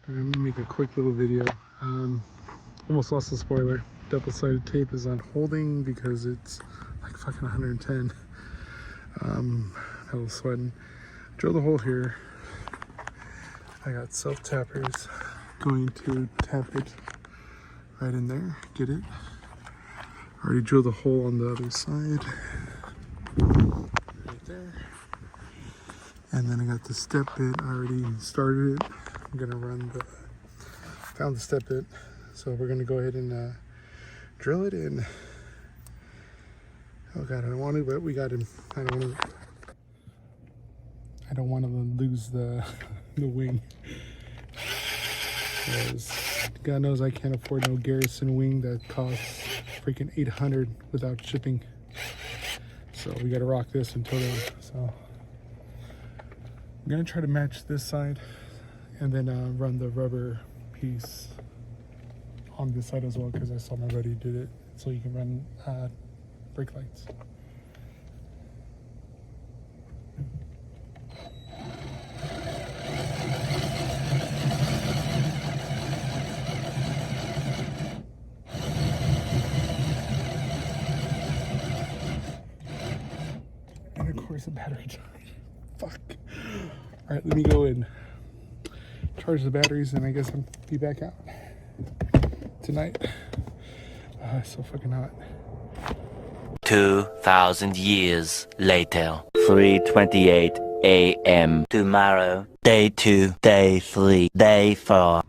I'm gonna make a quick little video. Almost lost the spoiler. Double-sided tape is on holding because it's like fucking 110. I was sweating. Drill the hole here. I got self-tappers going to tap it right in there. Get it? Already drilled the hole on the other side. Right there. And then I got the step bit. I already started it. I'm gonna run the, found the step bit. So we're gonna go ahead and drill it in. Oh God, I don't want to, but we got him. I don't want to lose the wing. Because God knows I can't afford no Gerson Wing that costs freaking $800 without shipping. So we gotta rock this until then. So I'm gonna try to match this side and then run the rubber piece on this side as well, because I saw my buddy did it, so you can run brake lights. And of course a battery charge. Fuck. All right, let me go and charge the batteries, and I guess I'll be back out tonight. It's so fucking hot. 2,000 years later. 3:28 a.m. Tomorrow. Day 2, day 3, day 4. All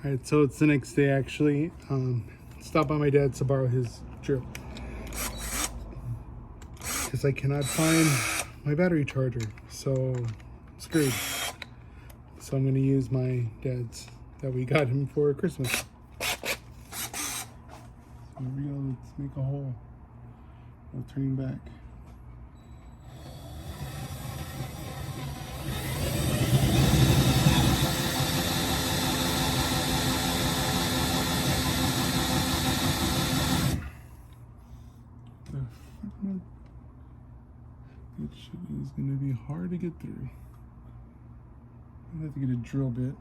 right, so it's the next day actually. Stopped by my dad's to borrow his drill because I cannot find my battery charger, so screwed. So I'm gonna use my dad's that we got him for Christmas. So here we go, let's make a hole. No turning back. That shit is gonna be hard to get through. I'm gonna have to get a drill bit.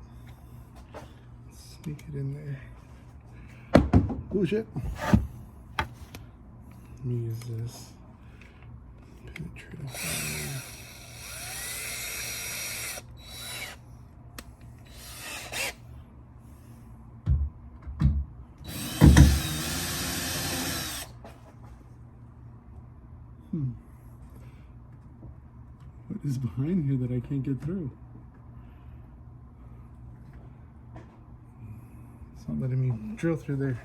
Sneak it in there. Oh shit. Let me use this. Penetrate it. What is behind here that I can't get through? It's not letting me drill through there.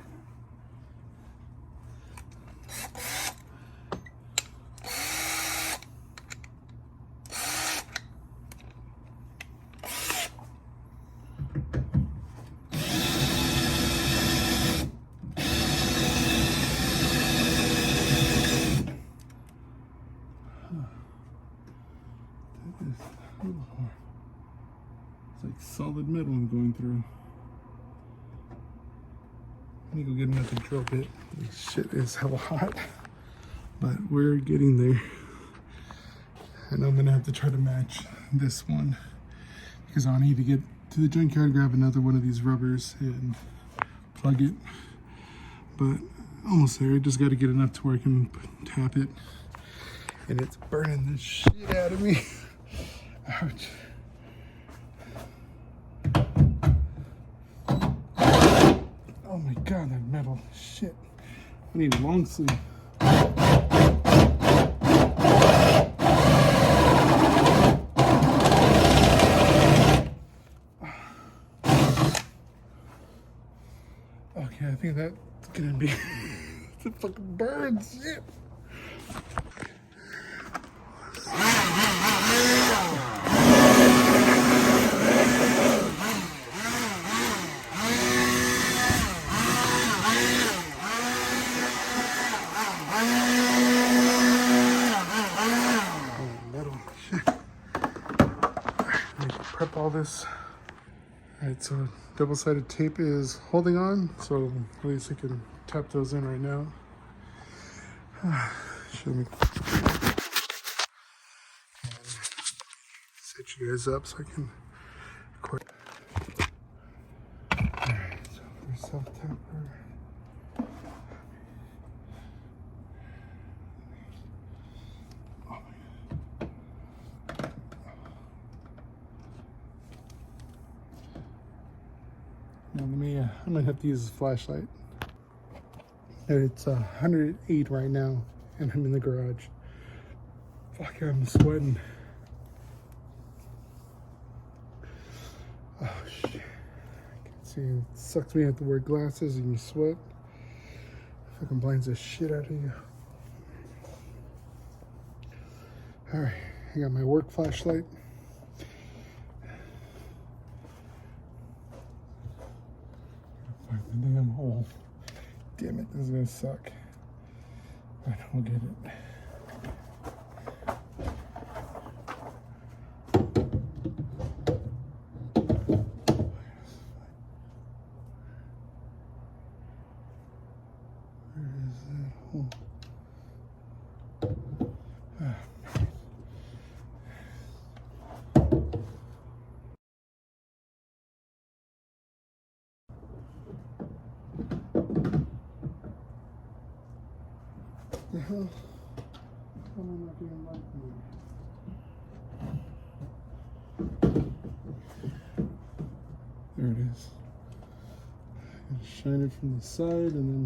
It's like solid metal I'm going through. I need to go get another drill bit. This shit is hella hot, but we're getting there. And I'm gonna have to try to match this one because I need to get to the junkyard, grab another one of these rubbers and plug it. But almost there. I just got to get enough to where I can tap it. And it's burning the shit out of me. Ouch. Oh my God, that metal. Shit. I need a long sleeve. Okay, I think that's gonna be it fucking burns. Shit. Prep all this. All right, so double-sided tape is holding on, so at least I can tap those in right now. Show me. Set you guys up so I can record. self-temper. Now I'm gonna have to use this flashlight. It's 108 right now, and I'm in the garage. Fuck, I'm sweating. Oh shit. I can't see. It sucks when you have to wear glasses and you sweat. Fucking blinds the shit out of you. Alright, I got my work flashlight. Find the damn hole. Damn it, this is gonna suck. But we'll get it. The hell? Come on, not being like me. There it is. Shine it from the side and then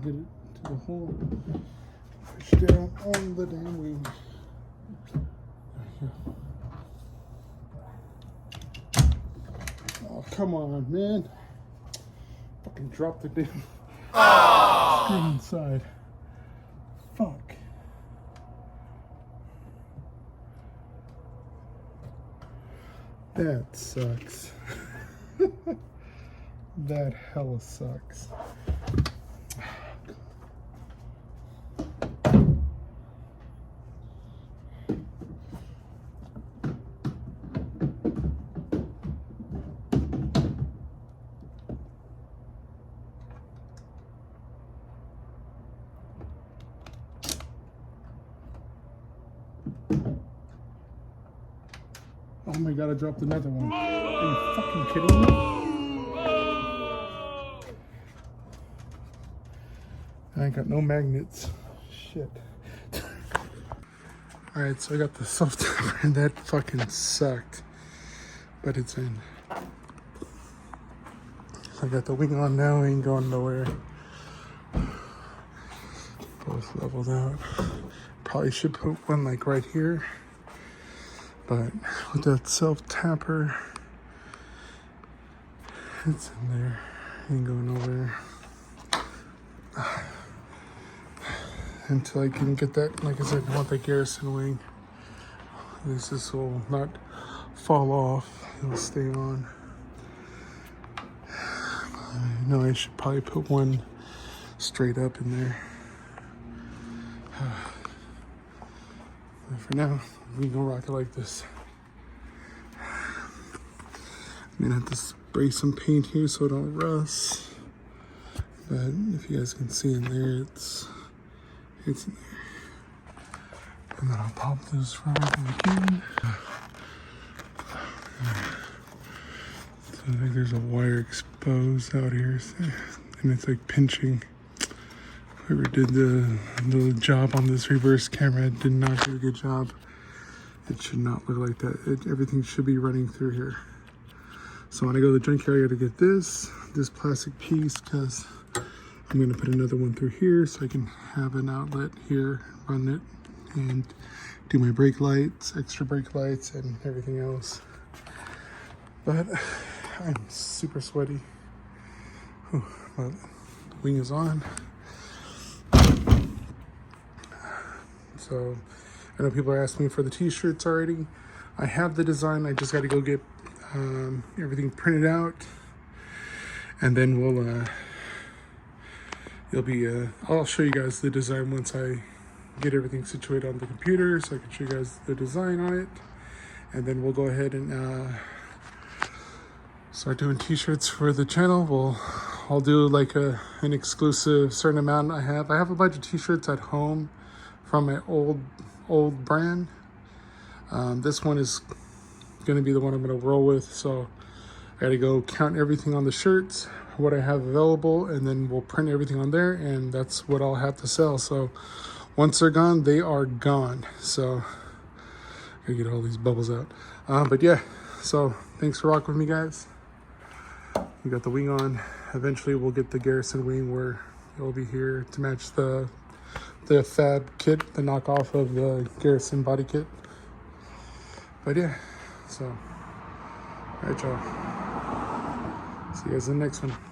get it to the hole. Push down on the damn wing. There you go. Oh, come on, man. Fucking drop the damn screen inside. Fuck. That sucks. That hella sucks. Oh my god, I dropped another one. Are you fucking kidding me? I ain't got no magnets. Shit. Alright, so I got the self-temper and that fucking sucked. But it's in. I got the wing on now, ain't going nowhere. Both leveled out. Probably should put one like right here. But with that self-tamper, it's in there. Ain't going nowhere. Until I can get that, like I said, I want that Gerson wing. At least this will not fall off. It'll stay on. I know I should probably put one straight up in there. But for now, we gonna rock it like this. I'm gonna have to spray some paint here so it don't rust. But if you guys can see in there, it's in there. And then I'll pop this rubber back in. So I think there's a wire exposed out here, and it's like pinching. Whoever did the job on this reverse camera did not do a good job. It should not look like that. Everything should be running through here. So when I go to the junkyard, I gotta get this plastic piece because I'm gonna put another one through here so I can have an outlet here, run it, and do my brake lights, extra brake lights, and everything else. But I'm super sweaty. But the wing is on. So I know people are asking me for the t-shirts already. I have the design. I just got to go get everything printed out, and then I'll show you guys the design once I get everything situated on the computer, so I can show you guys the design on it, and then we'll go ahead and start doing t-shirts for the channel. I'll do like an exclusive certain amount. I have a bunch of t-shirts at home from my old brand. This one is gonna be the one I'm gonna roll with, so I gotta go count everything on the shirts, what I have available, and then we'll print everything on there, and that's what I'll have to sell. So once they're gone, they are gone. So I gotta get all these bubbles out. But yeah, so thanks for rocking with me, guys. We got the wing on. Eventually we'll get the Gerson wing where it'll be here to match the fab kit, the knockoff of the Gerson body kit. But yeah, so all right, y'all. See you guys in the next one.